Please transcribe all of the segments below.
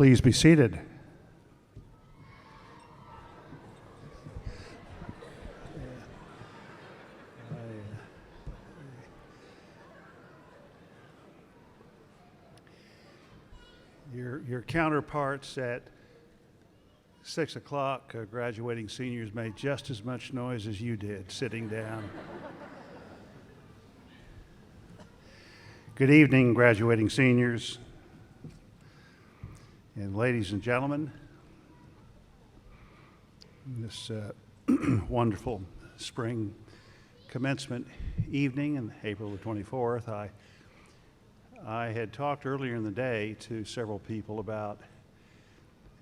Please be seated. Your counterparts at 6 o'clock, graduating seniors, made just as much noise as you did sitting down. Good evening, graduating seniors. And ladies and gentlemen, this wonderful spring commencement evening on April the 24th, I had talked earlier in the day to several people about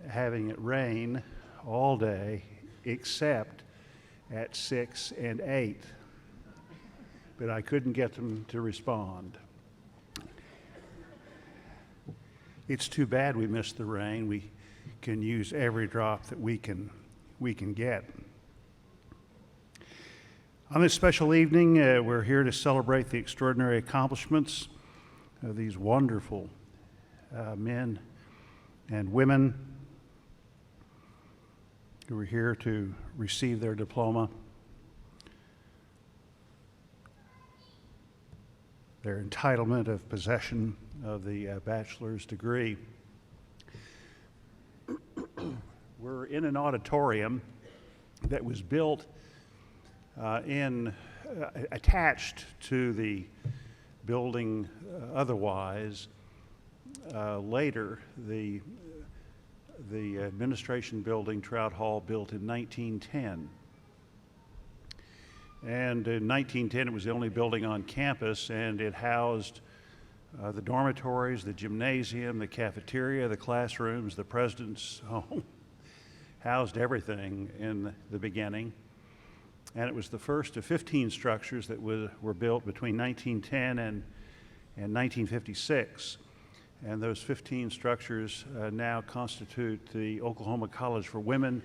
having it rain all day except at 6 and 8, but I couldn't get them to respond. It's too bad we missed the rain. We can use every drop that we can get. On this special evening, we're here to celebrate the extraordinary accomplishments of these wonderful men and women who are here to receive their diploma, their entitlement of possession of the bachelor's degree. We're in an auditorium that was built attached to the building otherwise. Later, the administration building, Trout Hall, built in 1910. And in 1910, it was the only building on campus, and it housed the dormitories, the gymnasium, the cafeteria, the classrooms, the president's home, housed everything in the beginning. And it was the first of 15 structures that were built between 1910 and 1956. And those 15 structures now constitute the Oklahoma College for Women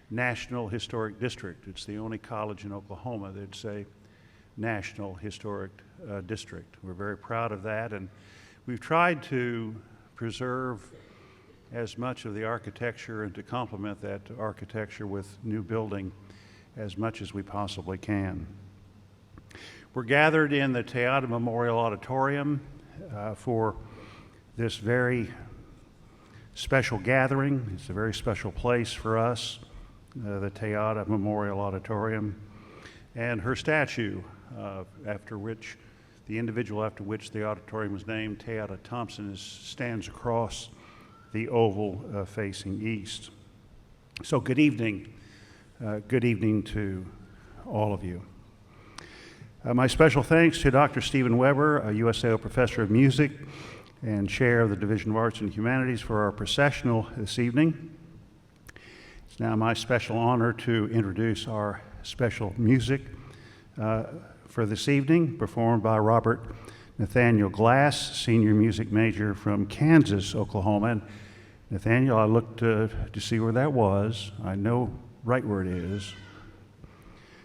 National Historic District. It's the only college in Oklahoma that's a National Historic District. We're very proud of that, and we've tried to preserve as much of the architecture and to complement that architecture with new building as much as we possibly can. We're gathered in the Teata Memorial Auditorium for this very special gathering. It's a very special place for us, the Teata Memorial Auditorium, and her statue, the individual after which the auditorium was named, Teata Thompson, stands across the oval facing east. So good evening. Good evening to all of you. My special thanks to Dr. Stephen Weber, a USAO Professor of Music and Chair of the Division of Arts and Humanities, for our processional this evening. It's now my special honor to introduce our special music for this evening, performed by Robert Nathaniel Glass, senior music major from Kansas, Oklahoma. And Nathaniel, I looked to see where that was. I know right where it is.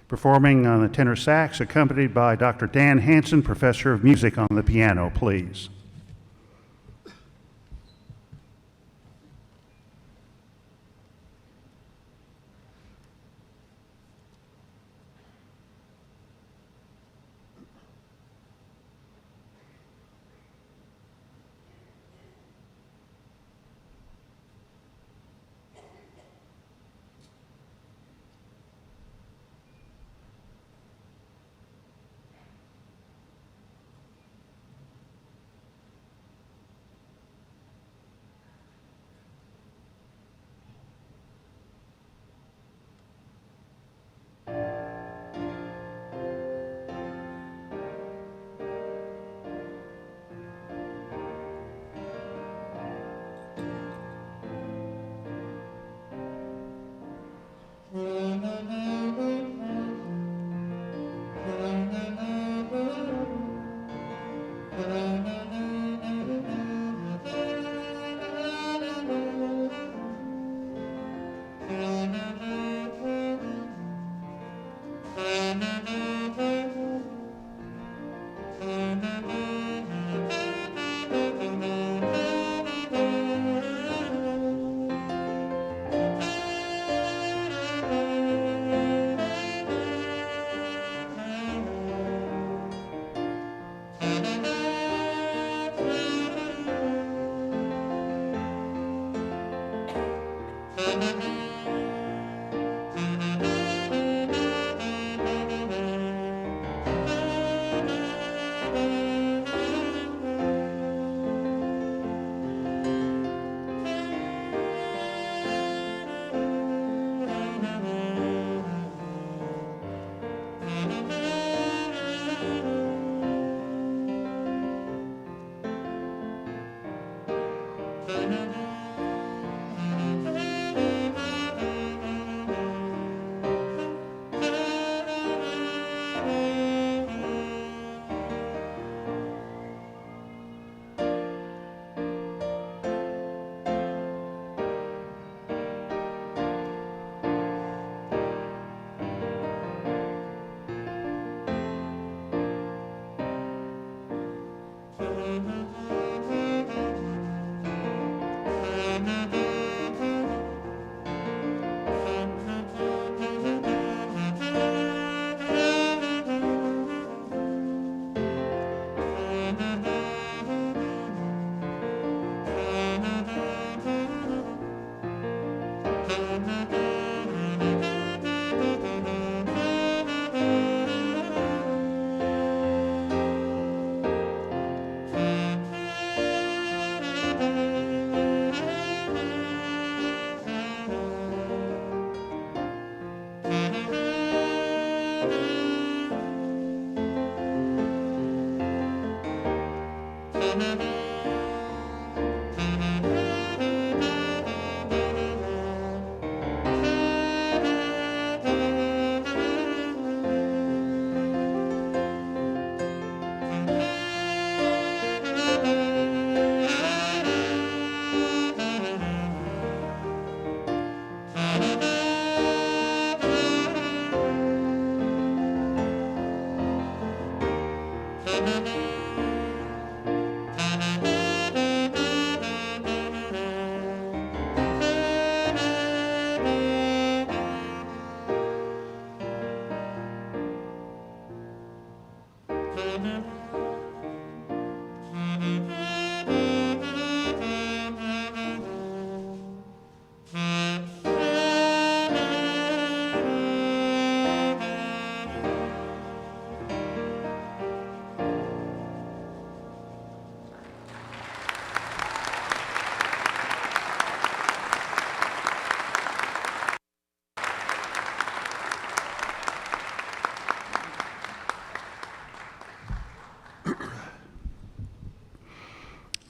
Performing on the tenor sax, accompanied by Dr. Dan Hansen, Professor of Music, on the piano, please.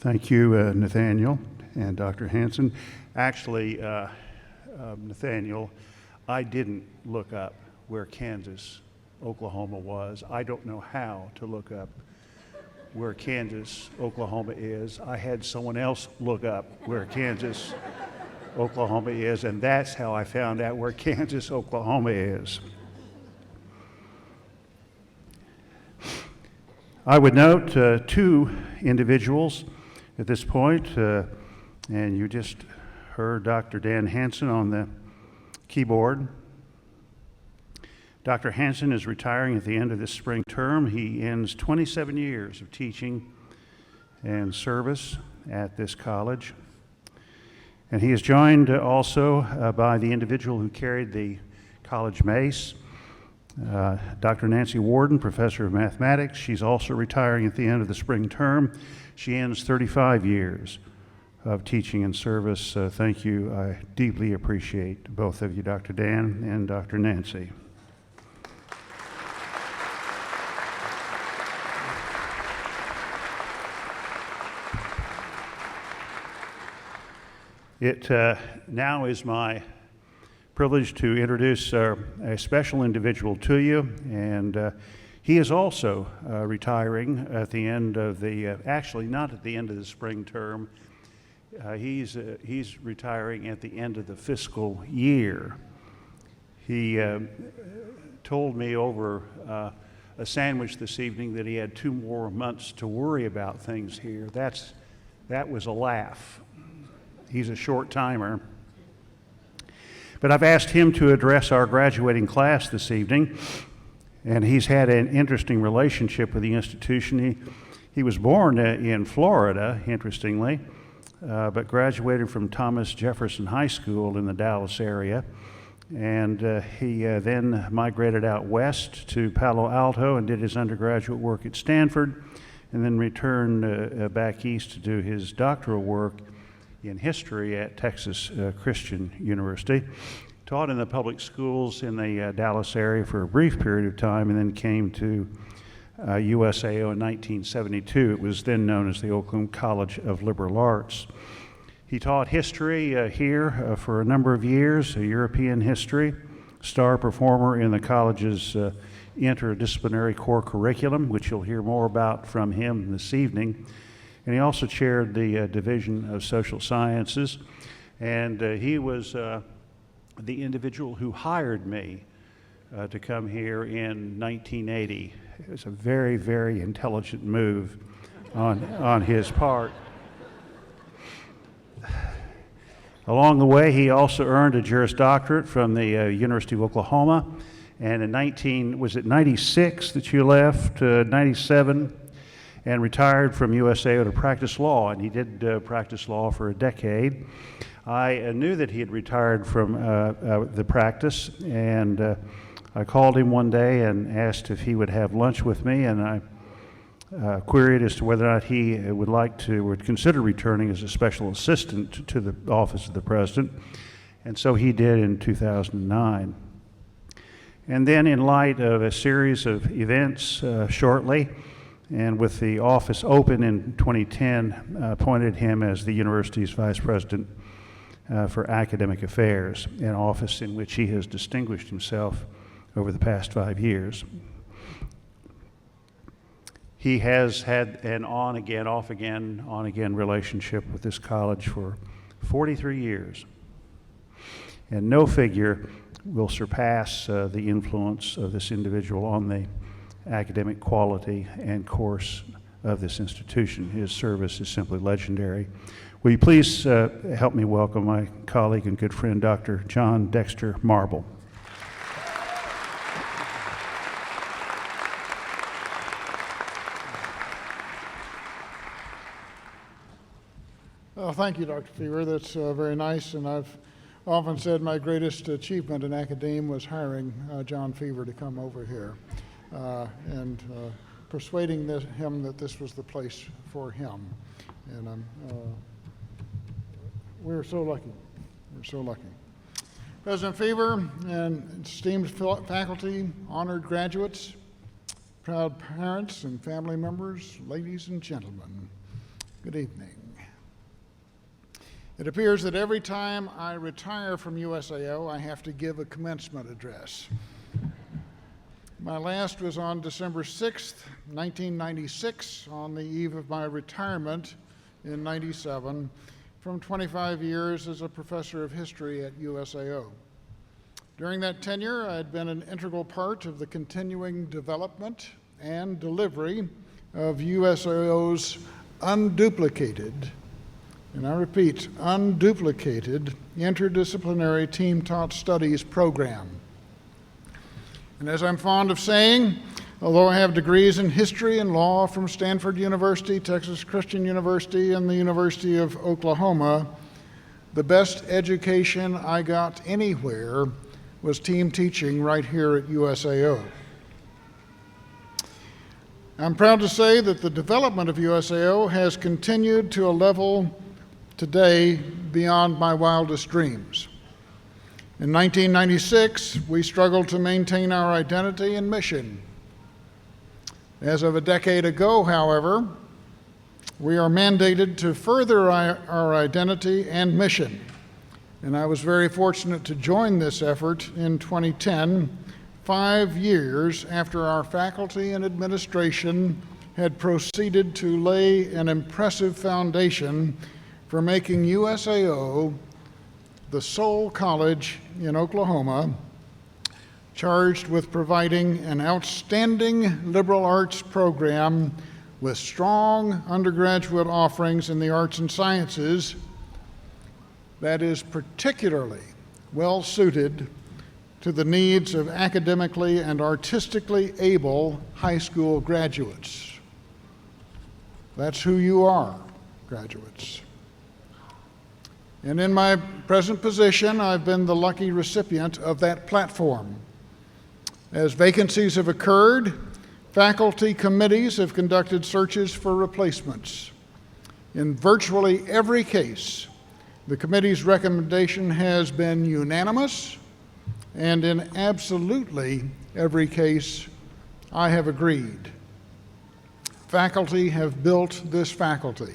Thank you, Nathaniel and Dr. Hanson. Actually, Nathaniel, I didn't look up where Kansas, Oklahoma was. I don't know how to look up where Kansas, Oklahoma is. I had someone else look up where Kansas, Oklahoma is, and that's how I found out where Kansas, Oklahoma is. I would note two individuals at this point, and you just heard Dr. Dan Hanson on the keyboard. Dr. Hanson is retiring at the end of this spring term. He ends 27 years of teaching and service at this college. And he is joined also by the individual who carried the college mace, Dr. Nancy Warden, professor of mathematics. She's also retiring at the end of the spring term. She ends 35 years of teaching and service. Thank you. I deeply appreciate both of you, Dr. Dan and Dr. Nancy. It now is my privilege to introduce a special individual to you, and he is also retiring at the end of the, actually not at the end of the spring term, he's retiring at the end of the fiscal year. He told me over a sandwich this evening that he had 2 more months to worry about things here. That was a laugh. He's a short timer. But I've asked him to address our graduating class this evening, and he's had an interesting relationship with the institution. He was born in Florida, interestingly, but graduated from Thomas Jefferson High School in the Dallas area. And he then migrated out west to Palo Alto and did his undergraduate work at Stanford, and then returned back east to do his doctoral work in history at Texas Christian University. Taught in the public schools in the Dallas area for a brief period of time, and then came to USAO in 1972. It was then known as the Oklahoma College of Liberal Arts. He taught history here for a number of years, European history, star performer in the college's interdisciplinary core curriculum, which you'll hear more about from him this evening. And he also chaired the Division of Social Sciences, and he was the individual who hired me to come here in 1980. It was a very, very intelligent move on his part. Along the way, he also earned a Juris Doctorate from the University of Oklahoma, and in was it 96 that you left, 97, and retired from USAO to practice law, and he did practice law for a decade. I knew that he had retired from the practice, and I called him one day and asked if he would have lunch with me, and I queried as to whether or not he would consider returning as a special assistant to the office of the president, and so he did in 2009. And then, in light of a series of events shortly, and with the office open in 2010, appointed him as the university's vice president for academic affairs, an office in which he has distinguished himself over the past 5 years. He has had an on-again, off-again, on-again relationship with this college for 43 years. And no figure will surpass the influence of this individual on the academic quality and course of this institution. His service is simply legendary. Will you please help me welcome my colleague and good friend, Dr. John Dexter Marble. Well, thank you, Dr. Fever. That's very nice, and I've often said my greatest achievement in academia was hiring John Fever to come over here and persuading him that this was the place for him. And we're so lucky. We're so lucky. President Fever and esteemed faculty, honored graduates, proud parents and family members, ladies and gentlemen, good evening. It appears that every time I retire from USAO, I have to give a commencement address. My last was on December 6th, 1996, on the eve of my retirement in 97 from 25 years as a professor of history at USAO. During that tenure, I had been an integral part of the continuing development and delivery of USAO's unduplicated, and I repeat, unduplicated interdisciplinary team-taught studies program. And as I'm fond of saying, although I have degrees in history and law from Stanford University, Texas Christian University, and the University of Oklahoma, the best education I got anywhere was team teaching right here at USAO. I'm proud to say that the development of USAO has continued to a level today beyond my wildest dreams. In 1996, we struggled to maintain our identity and mission. As of a decade ago, however, we are mandated to further our identity and mission. And I was very fortunate to join this effort in 2010, 5 years after our faculty and administration had proceeded to lay an impressive foundation for making USAO the sole college in Oklahoma charged with providing an outstanding liberal arts program with strong undergraduate offerings in the arts and sciences that is particularly well suited to the needs of academically and artistically able high school graduates. That's who you are, graduates. And in my present position, I've been the lucky recipient of that platform. As vacancies have occurred, faculty committees have conducted searches for replacements. In virtually every case, the committee's recommendation has been unanimous, and in absolutely every case, I have agreed. Faculty have built this faculty.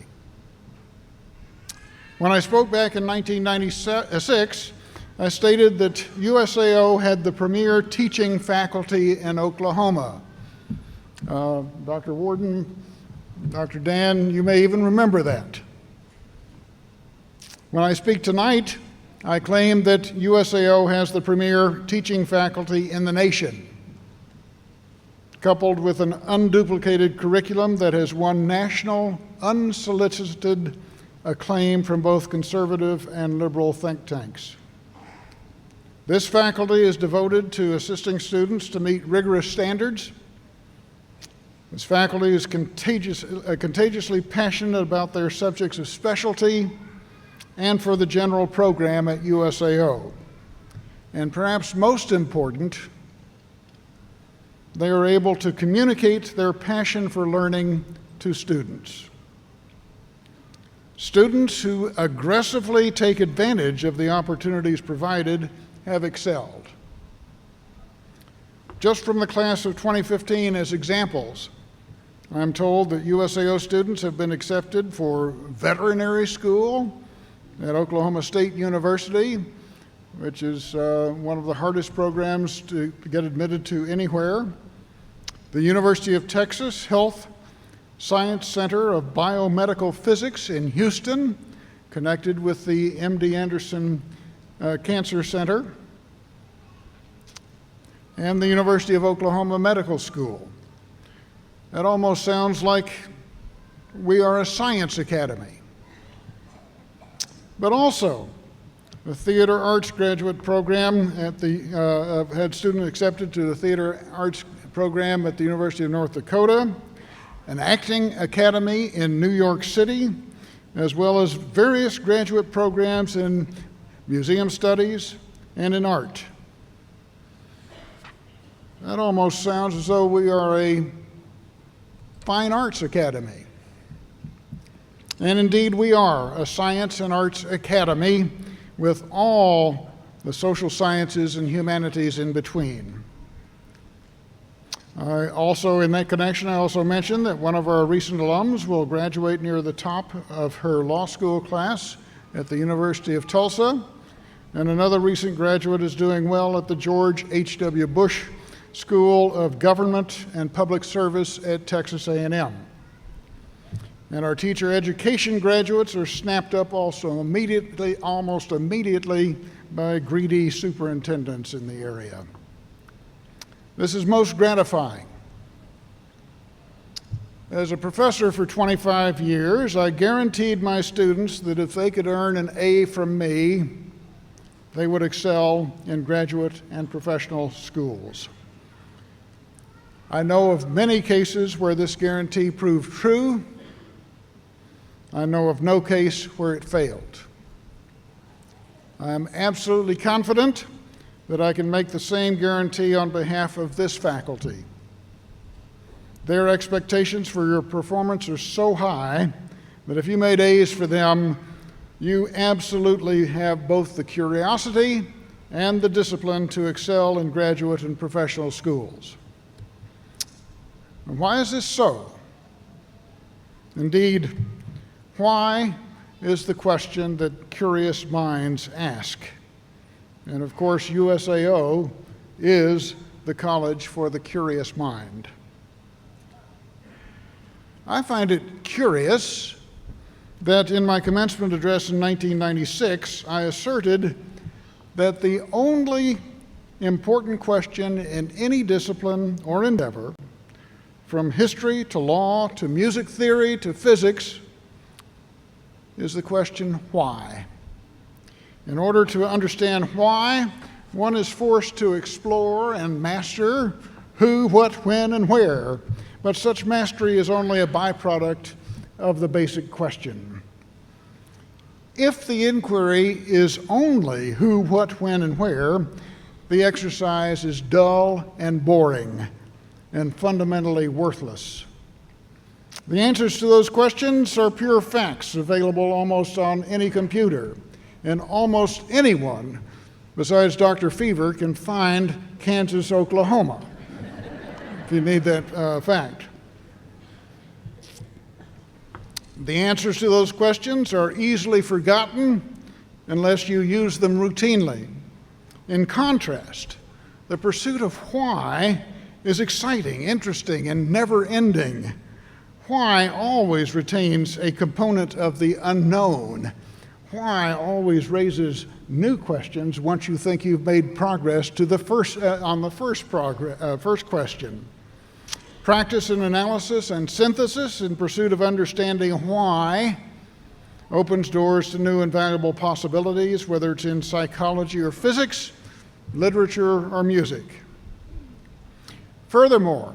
When I spoke back in 1996, I stated that USAO had the premier teaching faculty in Oklahoma. Dr. Warden, Dr. Dan, you may even remember that. When I speak tonight, I claim that USAO has the premier teaching faculty in the nation, coupled with an unduplicated curriculum that has won national, unsolicited acclaim from both conservative and liberal think tanks. This faculty is devoted to assisting students to meet rigorous standards. This faculty is contagiously passionate about their subjects of specialty and for the general program at USAO. And perhaps most important, they are able to communicate their passion for learning to students. Students who aggressively take advantage of the opportunities provided have excelled. Just from the class of 2015 as examples, I'm told that USAO students have been accepted for veterinary school at Oklahoma State University, which is one of the hardest programs to get admitted to anywhere. The University of Texas Health Science Center of Biomedical Physics in Houston, connected with the MD Anderson Cancer Center, and the University of Oklahoma Medical School. That almost sounds like we are a science academy. But also, the Theater Arts graduate program at the, had students accepted to the Theater Arts program at the University of North Dakota, an acting academy in New York City, as well as various graduate programs in museum studies and in art. That almost sounds as though we are a fine arts academy. And indeed we are a science and arts academy with all the social sciences and humanities in between. In that connection, I also mentioned that one of our recent alums will graduate near the top of her law school class at the University of Tulsa, and another recent graduate is doing well at the George H.W. Bush School of Government and Public Service at Texas A&M. And our teacher education graduates are snapped up also almost immediately by greedy superintendents in the area. This is most gratifying. As a professor for 25 years, I guaranteed my students that if they could earn an A from me, they would excel in graduate and professional schools. I know of many cases where this guarantee proved true. I know of no case where it failed. I am absolutely confident that I can make the same guarantee on behalf of this faculty. Their expectations for your performance are so high that if you made A's for them, you absolutely have both the curiosity and the discipline to excel in graduate and professional schools. And why is this so? Indeed, why is the question that curious minds ask. And of course, USAO is the college for the curious mind. I find it curious that in my commencement address in 1996, I asserted that the only important question in any discipline or endeavor, from history to law to music theory to physics, is the question, why? In order to understand why, one is forced to explore and master who, what, when, and where. But such mastery is only a byproduct of the basic question. If the inquiry is only who, what, when, and where, the exercise is dull and boring and fundamentally worthless. The answers to those questions are pure facts available almost on any computer, and almost anyone besides Dr. Fever can find Kansas, Oklahoma, if you need that fact. The answers to those questions are easily forgotten unless you use them routinely. In contrast, the pursuit of why is exciting, interesting, and never-ending. Why always retains a component of the unknown. Why always raises new questions once you think you've made progress to the first question. Practice and analysis and synthesis in pursuit of understanding why opens doors to new and valuable possibilities, whether it's in psychology or physics, literature or music. Furthermore,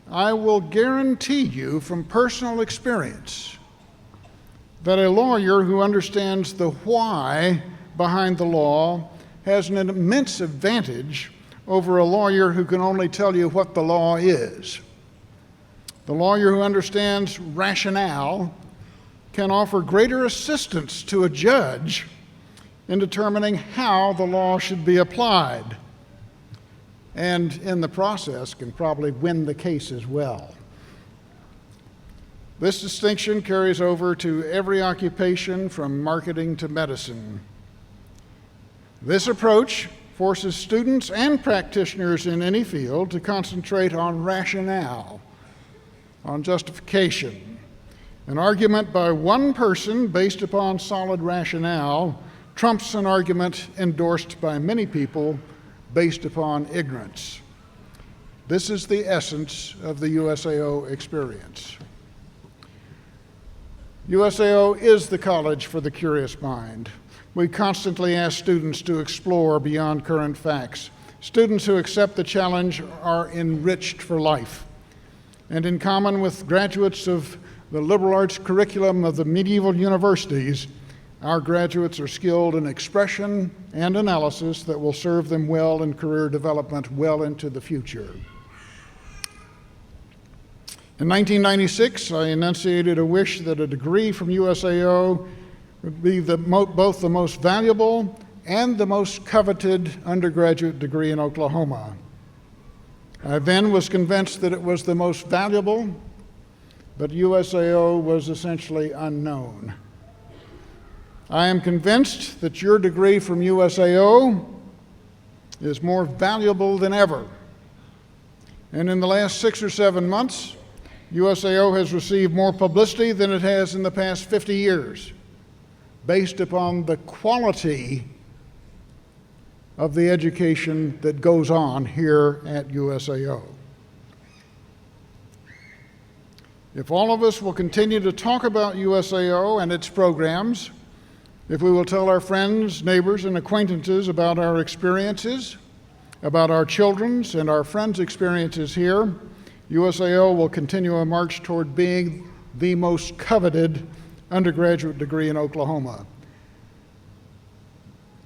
I will guarantee you from personal experience that a lawyer who understands the why behind the law has an immense advantage over a lawyer who can only tell you what the law is. The lawyer who understands rationale can offer greater assistance to a judge in determining how the law should be applied, and in the process can probably win the case as well. This distinction carries over to every occupation from marketing to medicine. This approach forces students and practitioners in any field to concentrate on rationale, on justification. An argument by one person based upon solid rationale trumps an argument endorsed by many people based upon ignorance. This is the essence of the USAO experience. USAO is the college for the curious mind. We constantly ask students to explore beyond current facts. Students who accept the challenge are enriched for life. And in common with graduates of the liberal arts curriculum of the medieval universities, our graduates are skilled in expression and analysis that will serve them well in career development well into the future. In 1996, I enunciated a wish that a degree from USAO would be both the most valuable and the most coveted undergraduate degree in Oklahoma. I then was convinced that it was the most valuable, but USAO was essentially unknown. I am convinced that your degree from USAO is more valuable than ever. And in the last 6 or 7 months, USAO has received more publicity than it has in the past 50 years, based upon the quality of the education that goes on here at USAO. If all of us will continue to talk about USAO and its programs, if we will tell our friends, neighbors, and acquaintances about our experiences, about our children's and our friends' experiences here, USAO will continue a march toward being the most coveted undergraduate degree in Oklahoma.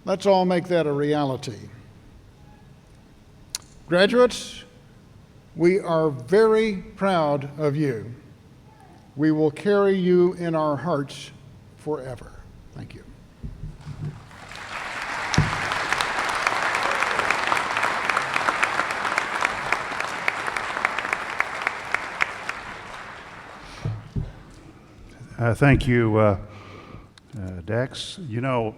Let's all make that a reality. Graduates, we are very proud of you. We will carry you in our hearts forever. Thank you. Thank you, Dex. You know,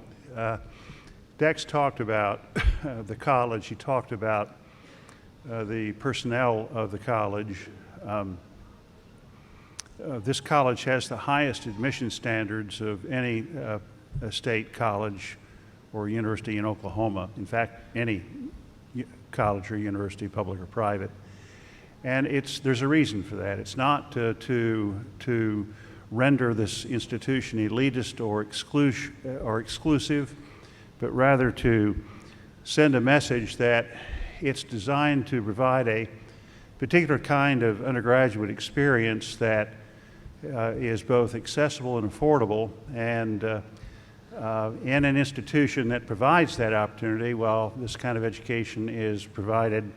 Dex talked about the college. He talked about the personnel of the college. This college has the highest admission standards of any state college or university in Oklahoma. In fact, any college or university, public or private. And there's a reason for that. It's not to render this institution elitist or exclusive, but rather to send a message that it's designed to provide a particular kind of undergraduate experience that is both accessible and affordable, and in an institution that provides that opportunity, well, this kind of education is provided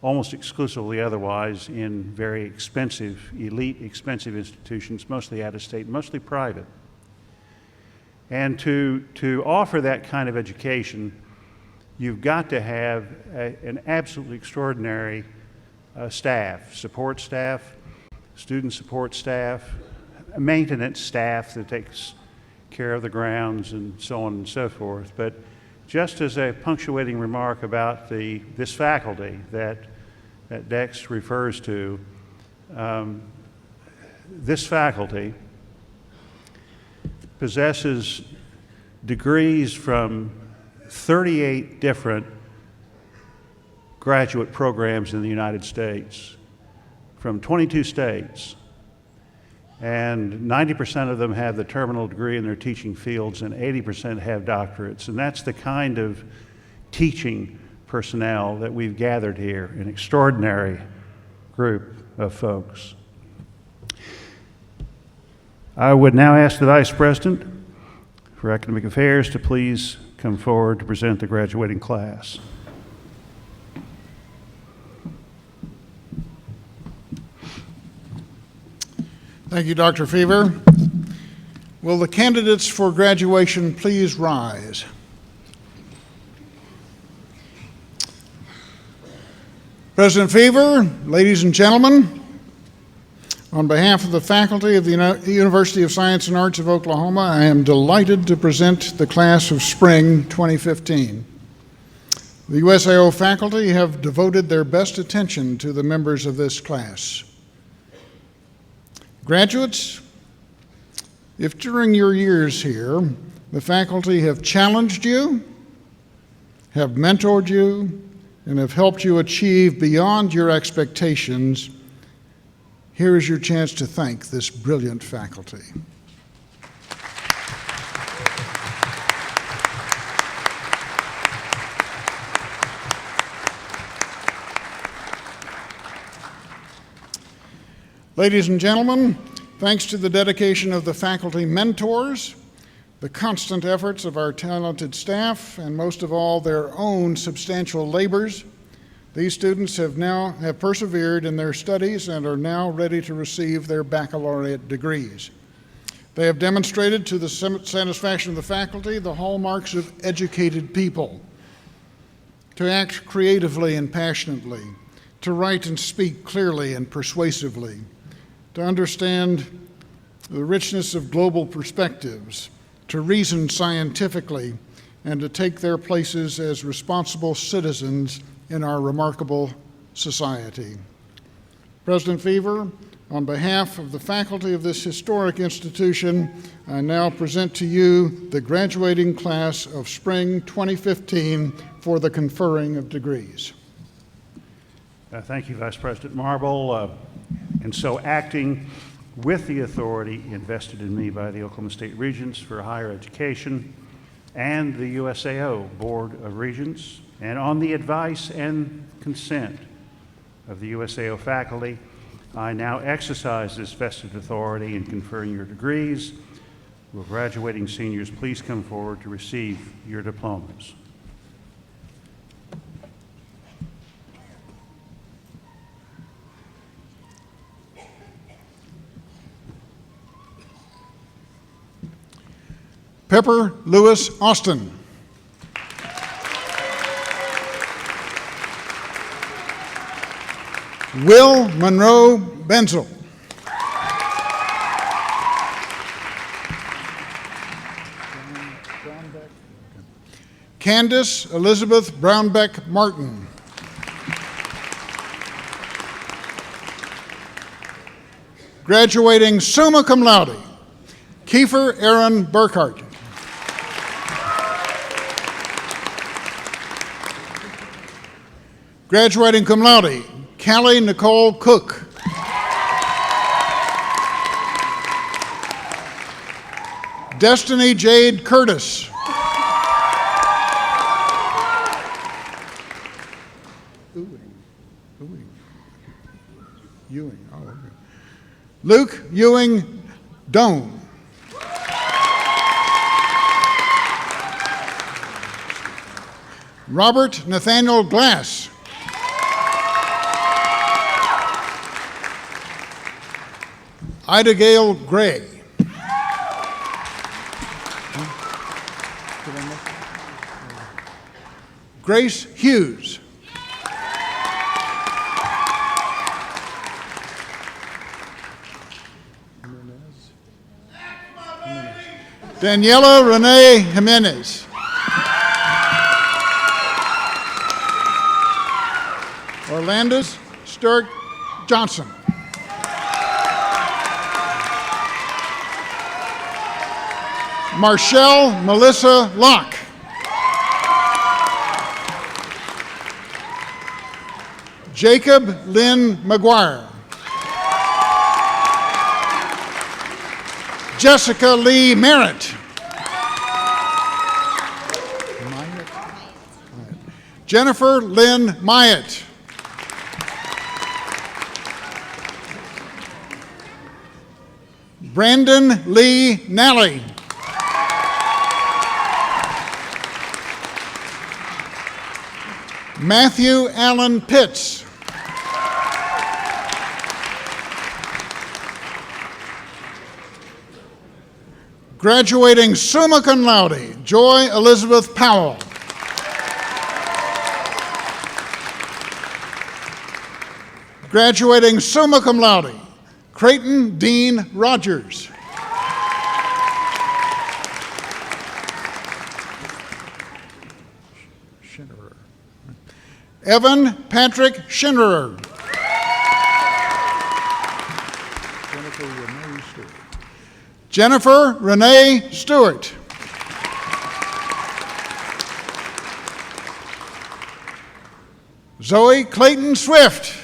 almost exclusively otherwise in very expensive, elite expensive institutions, mostly out of state, mostly private. And to offer that kind of education, you've got to have an absolutely extraordinary staff, support staff, student support staff, maintenance staff that takes care of the grounds and so on and so forth. But just as a punctuating remark about this faculty that Dex refers to, this faculty possesses degrees from 38 different graduate programs in the United States, from 22 states. And 90% of them have the terminal degree in their teaching fields, and 80% have doctorates. And that's the kind of teaching personnel that we've gathered here, an extraordinary group of folks. I would now ask the Vice President for Academic Affairs to please come forward to present the graduating class. Thank you, Dr. Fever. Will the candidates for graduation please rise? President Fever, ladies and gentlemen, on behalf of the faculty of the University of Science and Arts of Oklahoma, I am delighted to present the class of spring 2015. The USAO faculty have devoted their best attention to the members of this class. Graduates, if during your years here, the faculty have challenged you, have mentored you, and have helped you achieve beyond your expectations, here is your chance to thank this brilliant faculty. Ladies and gentlemen, thanks to the dedication of the faculty mentors, the constant efforts of our talented staff, and most of all, their own substantial labors, these students have persevered in their studies and are now ready to receive their baccalaureate degrees. They have demonstrated to the satisfaction of the faculty the hallmarks of educated people: to act creatively and passionately, to write and speak clearly and persuasively, to understand the richness of global perspectives, to reason scientifically, and to take their places as responsible citizens in our remarkable society. President Fever, on behalf of the faculty of this historic institution, I now present to you the graduating class of spring 2015 for the conferring of degrees. Thank you, Vice President Marble. And so, acting with the authority invested in me by the Oklahoma State Regents for Higher Education and the USAO Board of Regents, and on the advice and consent of the USAO faculty, I now exercise this vested authority in conferring your degrees. Will graduating seniors please come forward to receive your diplomas? Pepper Lewis Austin. Will Monroe Benzel. Candace Elizabeth Brownbeck Martin. Graduating summa cum laude, Kiefer Aaron Burkhart. Graduating cum laude, Callie Nicole Cook. Destiny Jade Curtis. Ewing. Oh, okay. Luke Ewing Doan. Robert Nathaniel Glass. Ida Gale Gray. Grace Hughes. Daniela Renee Jimenez. Orlandis Sturt Johnson. Marshall Melissa Locke. Jacob Lynn McGuire. Jessica Lee Merritt. Jennifer Lynn Myatt. Brandon Lee Nally. Matthew Allen Pitts. Graduating summa cum laude, Joy Elizabeth Powell. Graduating summa cum laude, Creighton Dean Rogers. Evan Patrick Schinderer. Jennifer Renee Stewart. Zoe Clayton Swift.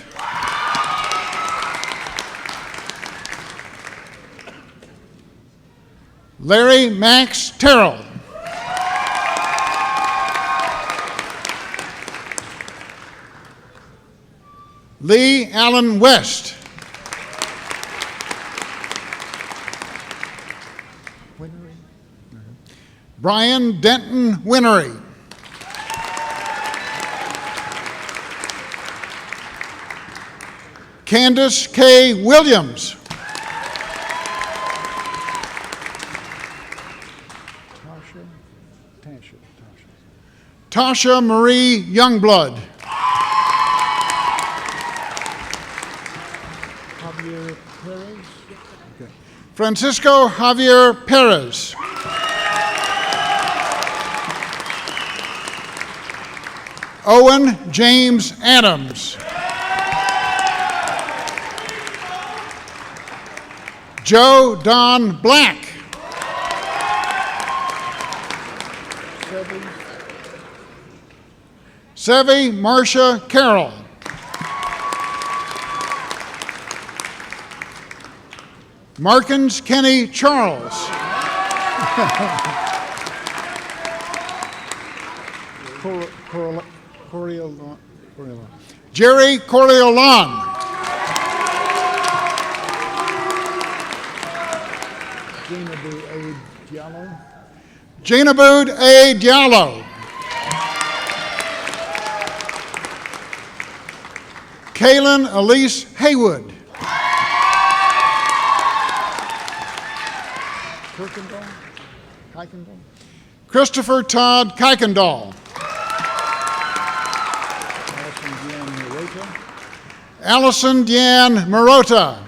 Larry Max Terrell. Lee Allen West. Brian Denton Winery. Candace K. Williams. Tasha Marie Youngblood. Javier Perez. Okay. Francisco Javier Perez. Owen James Adams. Joe Don Black. Sevi Marcia Carroll. Markins Kenny Charles. Jerry Corleone. Janabud A. Diallo. Kaylin Elise Haywood. Christopher Todd Kuykendall. Allison Deanne Marota.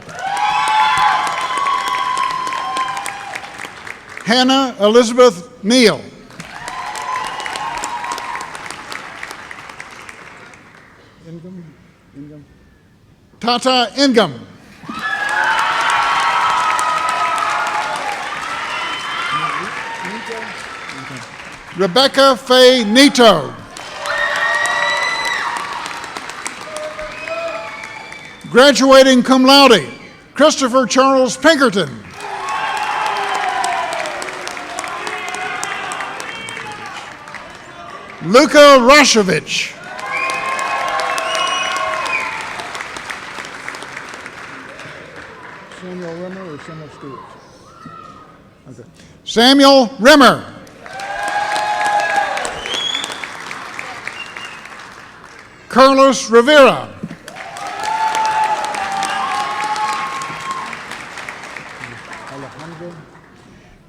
Hannah Elizabeth Neal. Tata Ingham. Rebecca Faye Nito. Graduating cum laude, Christopher Charles Pinkerton. Luka Roshovich. Samuel Rimmer or Samuel Stewart? Okay. Samuel Rimmer. Carlos Rivera.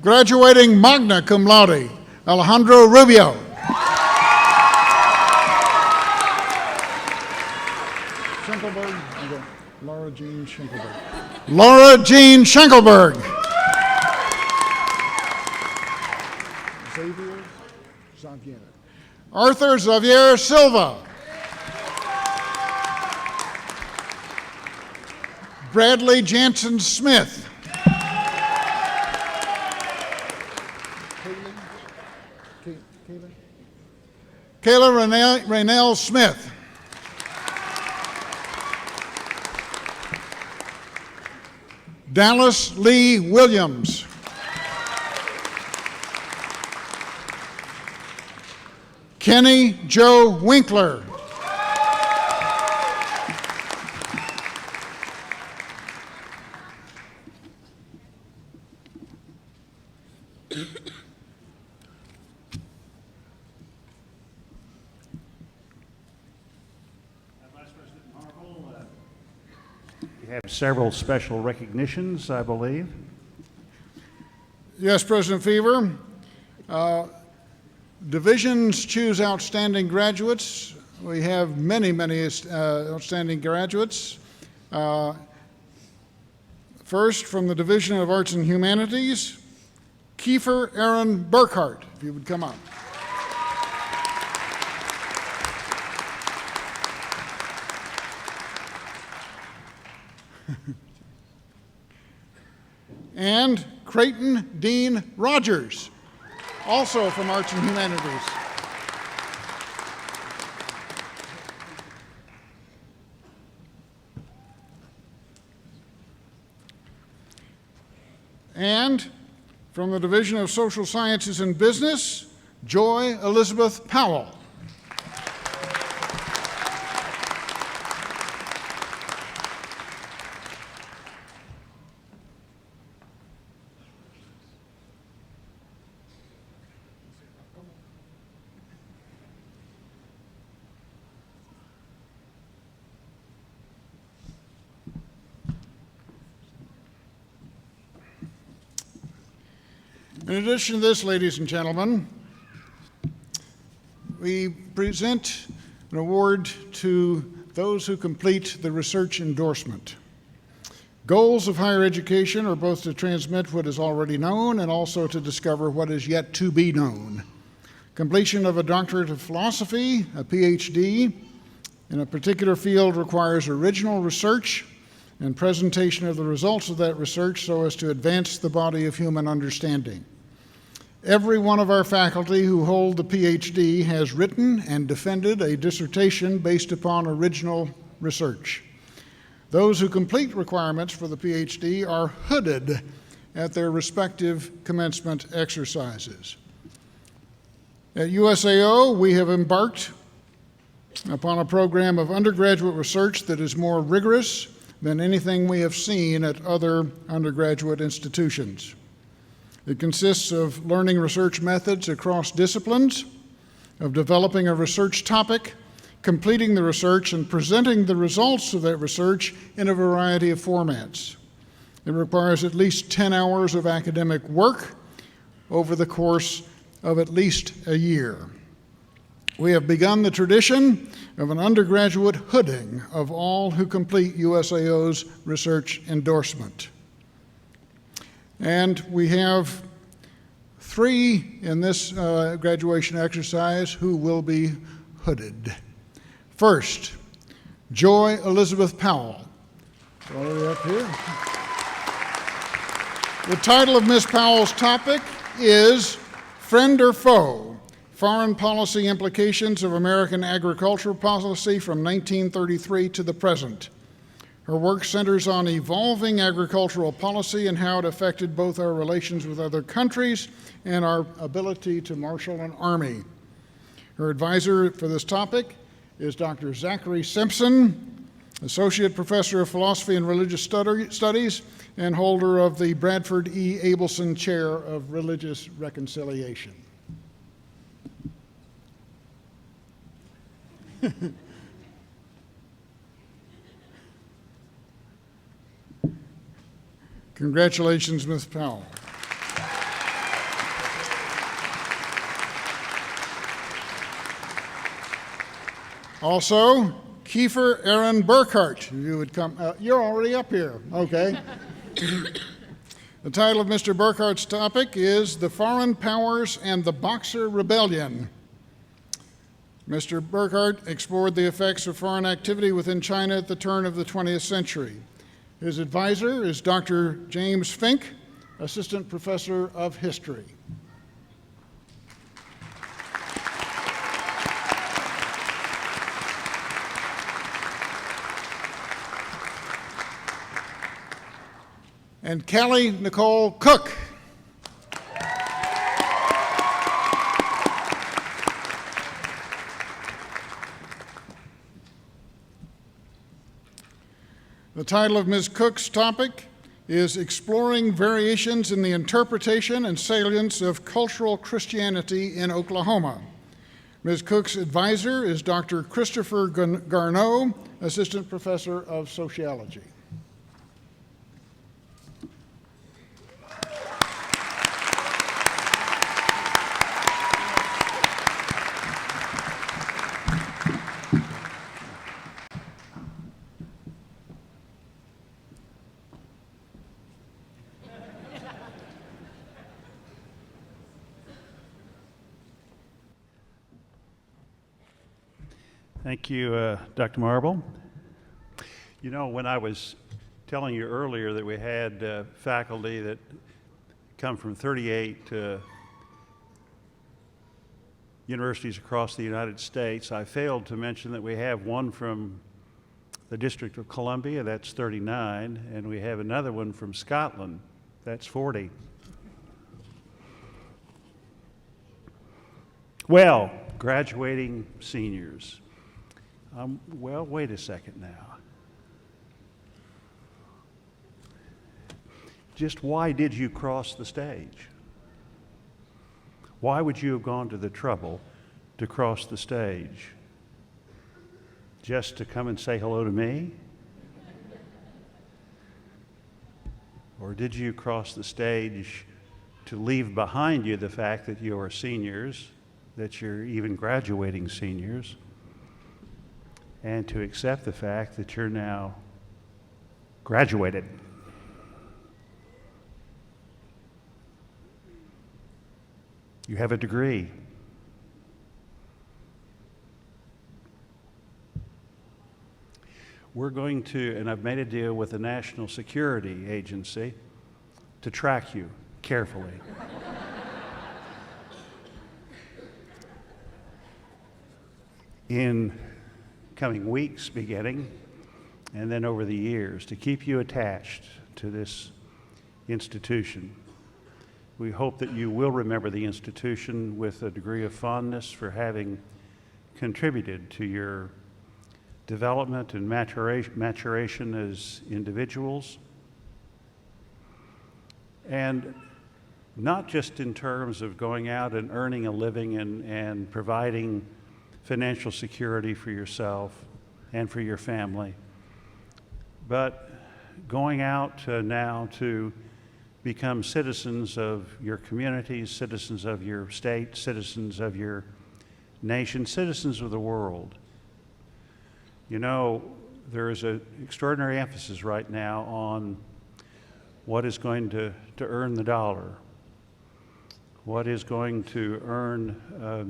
Graduating magna cum laude, Alejandro Rubio. Schenkelberg, Laura Jean Schenkelberg. Laura Jean Schenkelberg. Xavier Xavier. Arthur Xavier Silva. Bradley Jansen Smith. Kayla Raynell Smith. Dallas Lee Williams. Kenny Joe Winkler. We have several special recognitions, I believe. Yes, President Fever. Divisions choose outstanding graduates. We have many outstanding graduates. First, from the Division of Arts and Humanities, Kiefer Aaron Burkhart, if you would come up. And Creighton Dean Rogers, also from Arts and Humanities. And from the Division of Social Sciences and Business, Joy Elizabeth Powell. In addition to this, ladies and gentlemen, we present an award to those who complete the research endorsement. Goals of higher education are both to transmit what is already known and also to discover what is yet to be known. Completion of a doctorate of philosophy, a PhD, in a particular field requires original research and presentation of the results of that research so as to advance the body of human understanding. Every one of our faculty who hold the PhD has written and defended a dissertation based upon original research. Those who complete requirements for the PhD are hooded at their respective commencement exercises. At USAO, we have embarked upon a program of undergraduate research that is more rigorous than anything we have seen at other undergraduate institutions. It consists of learning research methods across disciplines, of developing a research topic, completing the research, and presenting the results of that research in a variety of formats. It requires at least 10 hours of academic work over the course of at least a year. We have begun the tradition of an undergraduate hooding of all who complete USAO's research endorsement. And we have 3 in this graduation exercise who will be hooded. First, Joy Elizabeth Powell. All the way up here. The title of Miss Powell's topic is Friend or Foe? Foreign Policy Implications of American Agricultural Policy from 1933 to the Present. Her work centers on evolving agricultural policy and how it affected both our relations with other countries and our ability to marshal an army. Her advisor for this topic is Dr. Zachary Simpson, Associate Professor of Philosophy and Religious Studies and holder of the Bradford E. Abelson Chair of Religious Congratulations, Ms. Powell. Also, Kiefer Aaron Burkhart. You would come. You're already up here. Okay. The title of Mr. Burkhart's topic is The Foreign Powers and the Boxer Rebellion. Mr. Burkhart explored the effects of foreign activity within China at the turn of the 20th century. His advisor is Dr. James Fink, Assistant Professor of History. And Callie Nicole Cook. The title of Ms. Cook's topic is Exploring Variations in the Interpretation and Salience of Cultural Christianity in Oklahoma. Ms. Cook's advisor is Dr. Christopher Garneau, Assistant Professor of Sociology. Thank you, Dr. Marble. You know, when I was telling you earlier that we had faculty that come from 38 universities across the United States, I failed to mention that we have one from the District of Columbia, that's 39, and we have another one from Scotland, that's 40. Well, graduating seniors. Well, wait a second now. Just why did you cross the stage? Why would you have gone to the trouble to cross the stage? Just to come and say hello to me? Or did you cross the stage to leave behind you the fact that you are seniors, that you're even graduating seniors, and to accept the fact that you're now graduated? You have a degree. We're going to, and I've made a deal with the National Security Agency to track you carefully. In coming weeks beginning, and then over the years, to keep you attached to this institution. We hope that you will remember the institution with a degree of fondness for having contributed to your development and maturation as individuals. And not just in terms of going out and earning a living and providing financial security for yourself and for your family, but going out now to become citizens of your communities, citizens of your state, citizens of your nation, citizens of the world. You know, there is an extraordinary emphasis right now on what is going to earn the dollar, what is going to earn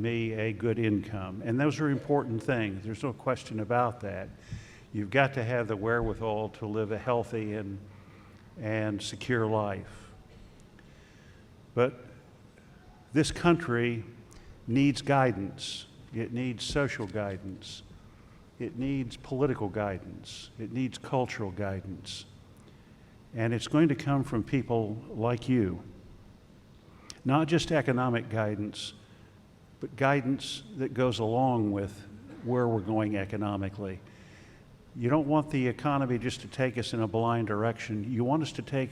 me a good income. And those are important things. There's no question about that. You've got to have the wherewithal to live a healthy and secure life. But this country needs guidance. It needs social guidance. It needs political guidance. It needs cultural guidance. And it's going to come from people like you. Not just economic guidance, but guidance that goes along with where we're going economically. You don't want the economy just to take us in a blind direction. You want us to take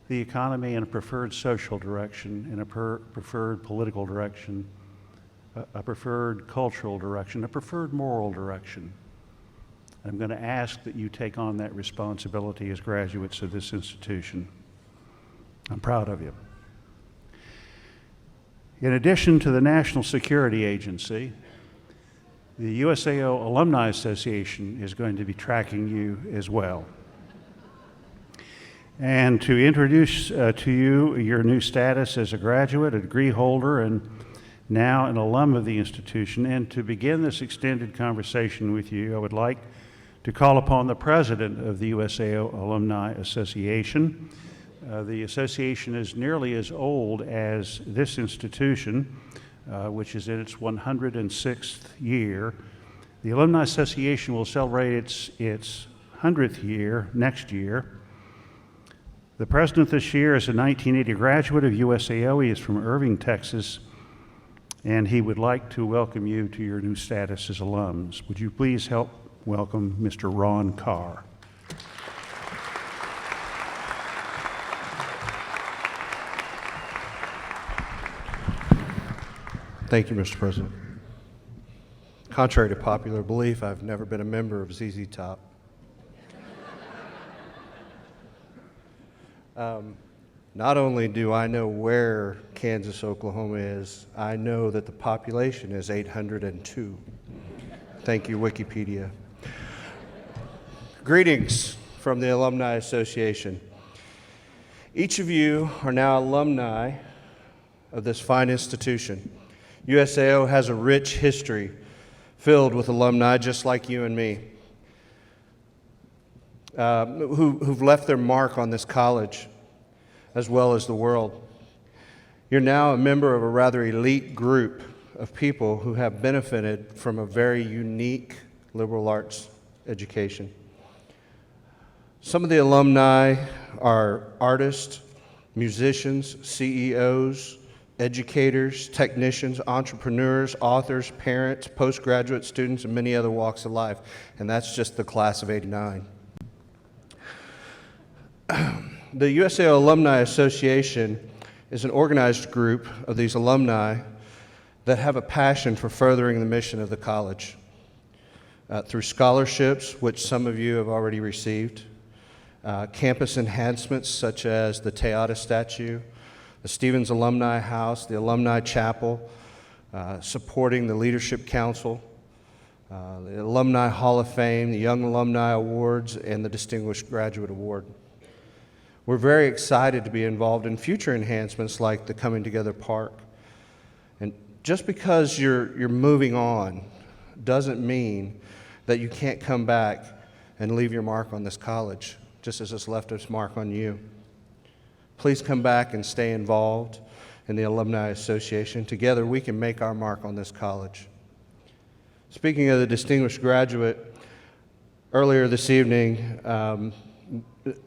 the economy in a preferred social direction, in a preferred political direction, a preferred cultural direction, a preferred moral direction. I'm going to ask that you take on that responsibility as graduates of this institution. I'm proud of you. In addition to the National Security Agency, the USAO Alumni Association is going to be tracking you as well. And to introduce to you your new status as a graduate, a degree holder, and now an alum of the institution, and to begin this extended conversation with you, I would like to call upon the president of the USAO Alumni Association. The association is nearly as old as this institution, which is in its 106th year. The Alumni Association will celebrate its 100th year next year. The president this year is a 1980 graduate of USAO. He is from Irving, Texas, and he would like to welcome you to your new status as alums. Would you please help welcome Mr. Ron Carr? Thank you, Mr. President. Contrary to popular belief, I've never been a member of ZZ Top. Not only do I know where Kansas, Oklahoma is, I know that the population is 802. Thank you, Wikipedia. Greetings from the Alumni Association. Each of you are now alumni of this fine institution. USAO has a rich history filled with alumni just like you and me, who've left their mark on this college as well as the world. You're now a member of a rather elite group of people who have benefited from a very unique liberal arts education. Some of the alumni are artists, musicians, CEOs, educators, technicians, entrepreneurs, authors, parents, postgraduate students, and many other walks of life. And that's just the class of '89. The USAO Alumni Association is an organized group of these alumni that have a passion for furthering the mission of the college through scholarships, which some of you have already received, campus enhancements such as the Teata statue, the Stevens Alumni House, the Alumni Chapel, supporting the Leadership Council, the Alumni Hall of Fame, the Young Alumni Awards, and the Distinguished Graduate Award. We're very excited to be involved in future enhancements like the Coming Together Park. And just because you're moving on doesn't mean that you can't come back and leave your mark on this college, just as it's left its mark on you. Please come back and stay involved in the Alumni Association. Together, we can make our mark on this college. Speaking of the Distinguished Graduate, earlier this evening,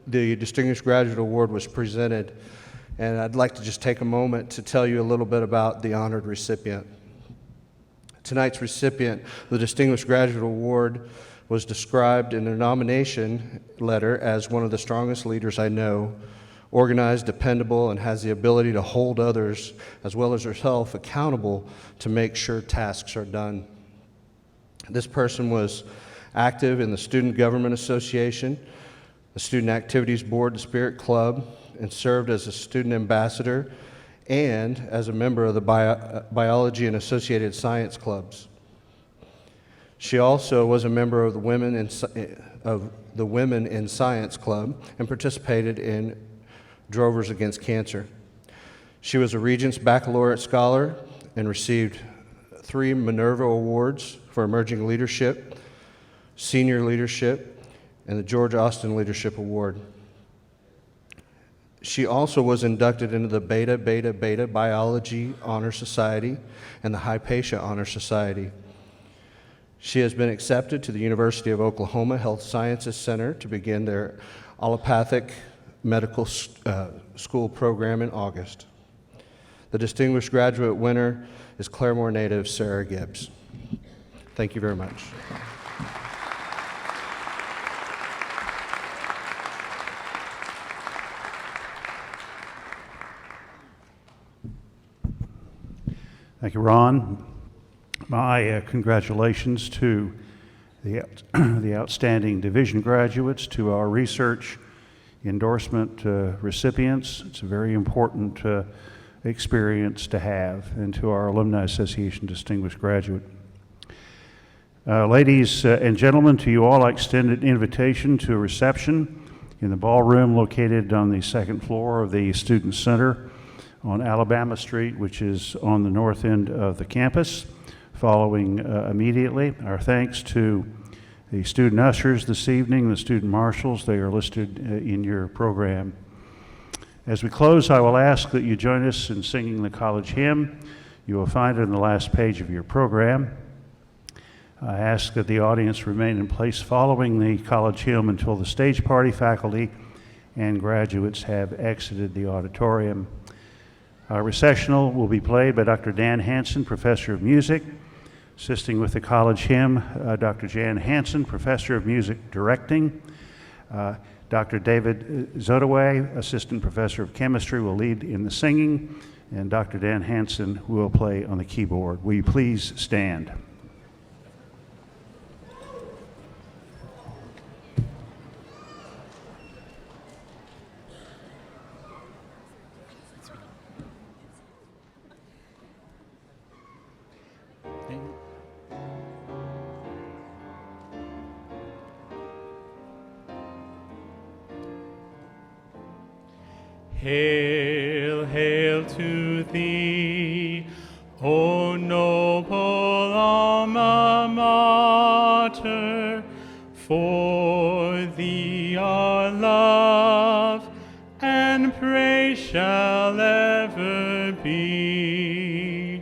the Distinguished Graduate Award was presented, and I'd like to just take a moment to tell you a little bit about the honored recipient. Tonight's recipient, the Distinguished Graduate Award, was described in their nomination letter as one of the strongest leaders I know, organized, dependable, and has the ability to hold others as well as herself accountable to make sure tasks are done. This person was active in the Student Government Association, the Student Activities Board, the Spirit Club, and served as a student ambassador and as a member of the Biology and Associated Science Clubs. She also was a member of the Women in Science Club and participated in Drovers Against Cancer. She was a Regents Baccalaureate Scholar and received 3 Minerva Awards for Emerging Leadership, Senior Leadership, and the George Austin Leadership Award. She also was inducted into the Beta Biology Honor Society and the Hypatia Honor Society. She has been accepted to the University of Oklahoma Health Sciences Center to begin their allopathic medical school program in August. The distinguished graduate winner is Claremore native Sarah Gibbs. Thank you very much. Thank you, Ron. My congratulations to the outstanding division graduates, to our research endorsement recipients. It's a very important experience to have, and to our Alumni Association distinguished graduate. Ladies and gentlemen, to you all, I extend an invitation to a reception in the ballroom located on the second floor of the Student Center on Alabama Street, which is on the north end of the campus. Following immediately, our thanks to the student ushers this evening, the student marshals. They are listed in your program. As we close, I will ask that you join us in singing the college hymn. You will find it on the last page of your program. I ask that the audience remain in place following the college hymn until the stage party, faculty, and graduates have exited the auditorium. Our recessional will be played by Dr. Dan Hansen, Professor of Music. Assisting with the college hymn, Dr. Jan Hansen, Professor of Music Directing. Dr. David Zodaway, Assistant Professor of Chemistry, will lead in the singing, and Dr. Dan Hansen will play on the keyboard. Will you please stand? Hail, hail to thee, O noble alma mater, for thee our love and praise shall ever be.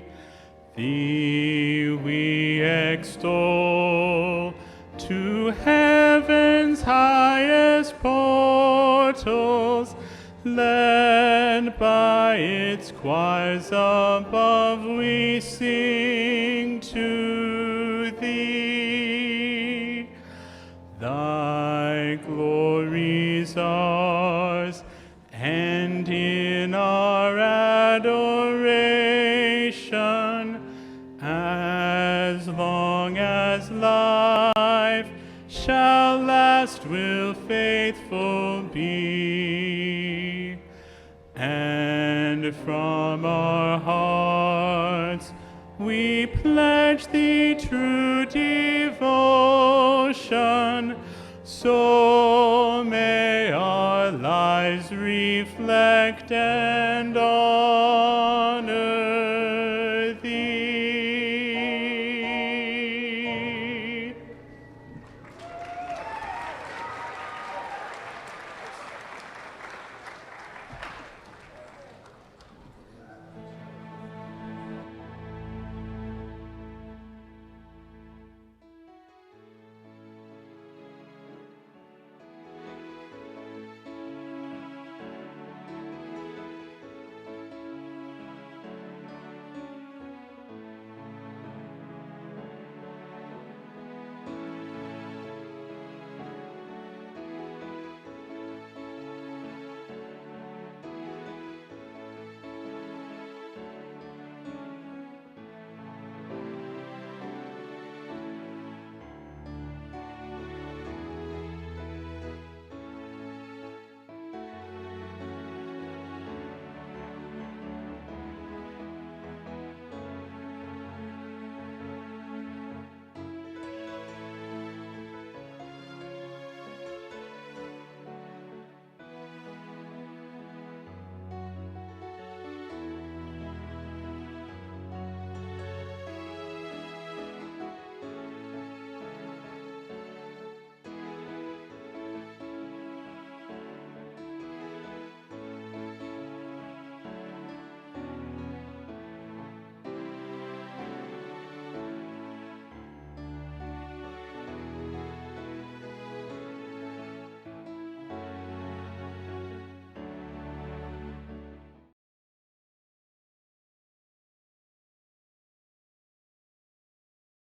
Thee we extol to heaven's highest portals, led by its choirs above, we sing to thee. Thy glory's ours, and in our adoration, as long as life shall last, will faithful be. And from our hearts we pledge thee true devotion, so may our lives reflect